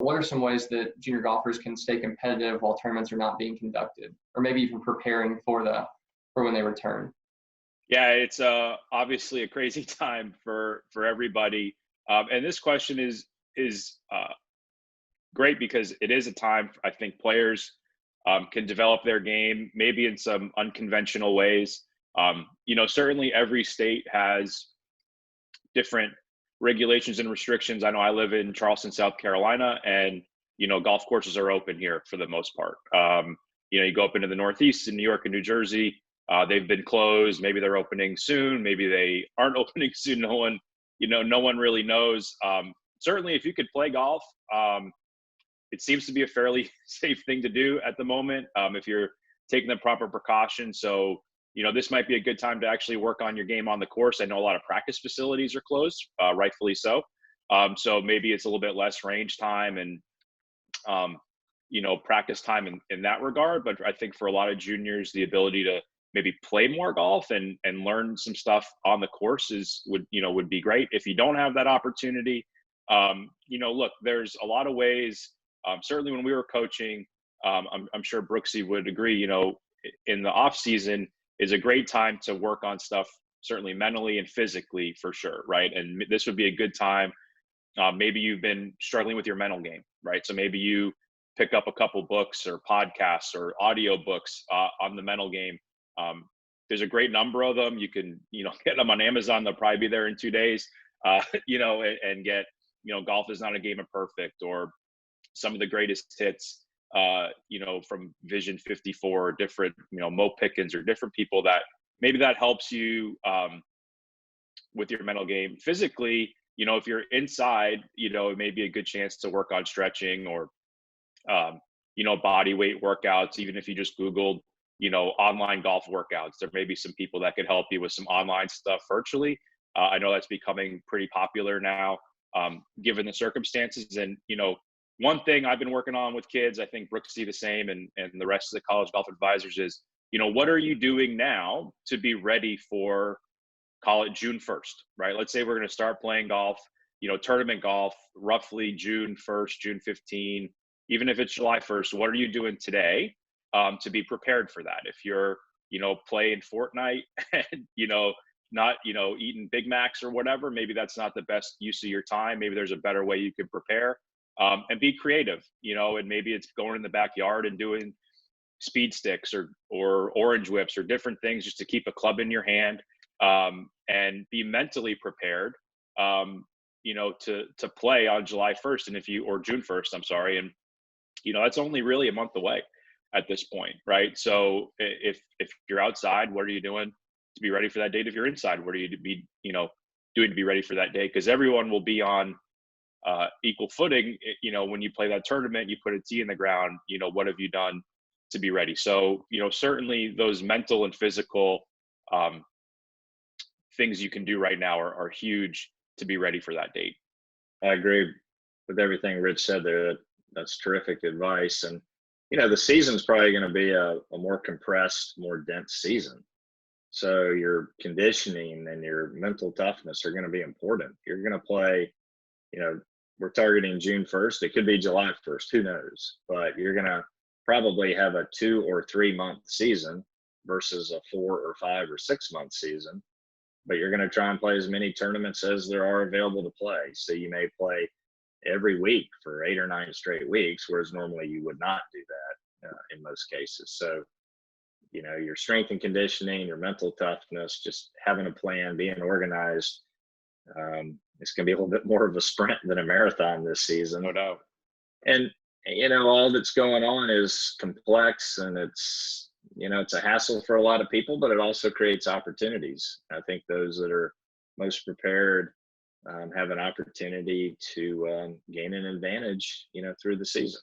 what are some ways that junior golfers can stay competitive while tournaments are not being conducted, or maybe even preparing for when they return? Yeah, it's obviously a crazy time for everybody, and this question is great because it is a time I think players can develop their game maybe in some unconventional ways. Certainly every state has different regulations and restrictions. I know I live in Charleston, South Carolina, and golf courses are open here for the most part. You go up into the Northeast in New York and New Jersey, they've been closed. Maybe they're opening soon. Maybe they aren't opening soon. No one really knows. Certainly, if you could play golf, it seems to be a fairly safe thing to do at the moment if you're taking the proper precautions. So, this might be a good time to actually work on your game on the course. I know a lot of practice facilities are closed, rightfully so. So maybe it's a little bit less range time and, practice time in that regard. But I think for a lot of juniors, the ability to maybe play more golf and learn some stuff on the course would be great. If you don't have that opportunity, look, there's a lot of ways. Certainly when we were coaching, I'm sure Brooksy would agree, in the off season is a great time to work on stuff, certainly mentally and physically for sure. Right. And this would be a good time. Maybe you've been struggling with your mental game, right? So maybe you pick up a couple books or podcasts or audio books on the mental game. There's a great number of them. You can, get them on Amazon. They'll probably be there in 2 days, and get, Golf is Not a Game of Perfect, or some of the greatest hits, from Vision 54, different, Mo Pickens, or different people that maybe that helps you with your mental game. Physically, if you're inside, it may be a good chance to work on stretching or, body weight workouts. Even if you just Googled, online golf workouts, there may be some people that could help you with some online stuff virtually. I know that's becoming pretty popular now, given the circumstances. And, one thing I've been working on with kids, I think Brooksy the same, and the rest of the College Golf Advisors is, what are you doing now to be ready for, call it June 1st, right? Let's say we're going to start playing golf, tournament golf, roughly June 1st, June 15, even if it's July 1st, what are you doing today to be prepared for that? If you're, playing Fortnite and, not, eating Big Macs or whatever, maybe that's not the best use of your time. Maybe there's a better way you could prepare. And be creative, and maybe it's going in the backyard and doing speed sticks or orange whips or different things just to keep a club in your hand, and be mentally prepared, to play on July 1st or June 1st, I'm sorry. And, that's only really a month away at this point, right? So if you're outside, what are you doing to be ready for that date? If you're inside, what are you doing to be ready for that day? Because everyone will be on equal footing. When you play that tournament, you put a tee in the ground, what have you done to be ready? So, certainly those mental and physical things you can do right now are huge to be ready for that date. I agree with everything Rich said there. That's terrific advice. And, the season's probably going to be a more compressed, more dense season. So your conditioning and your mental toughness are going to be important. You're going to play, we're targeting June 1st. It could be July 1st. Who knows? But you're going to probably have a 2 or 3 month season versus a 4 or 5 or 6 month season. But you're going to try and play as many tournaments as there are available to play. So you may play every week for 8 or 9 straight weeks, whereas normally you would not do that in most cases. So, your strength and conditioning, your mental toughness, just having a plan, being organized. It's going to be a little bit more of a sprint than a marathon this season. No doubt. And, all that's going on is complex, and it's a hassle for a lot of people, but it also creates opportunities. I think those that are most prepared have an opportunity to gain an advantage, through the season.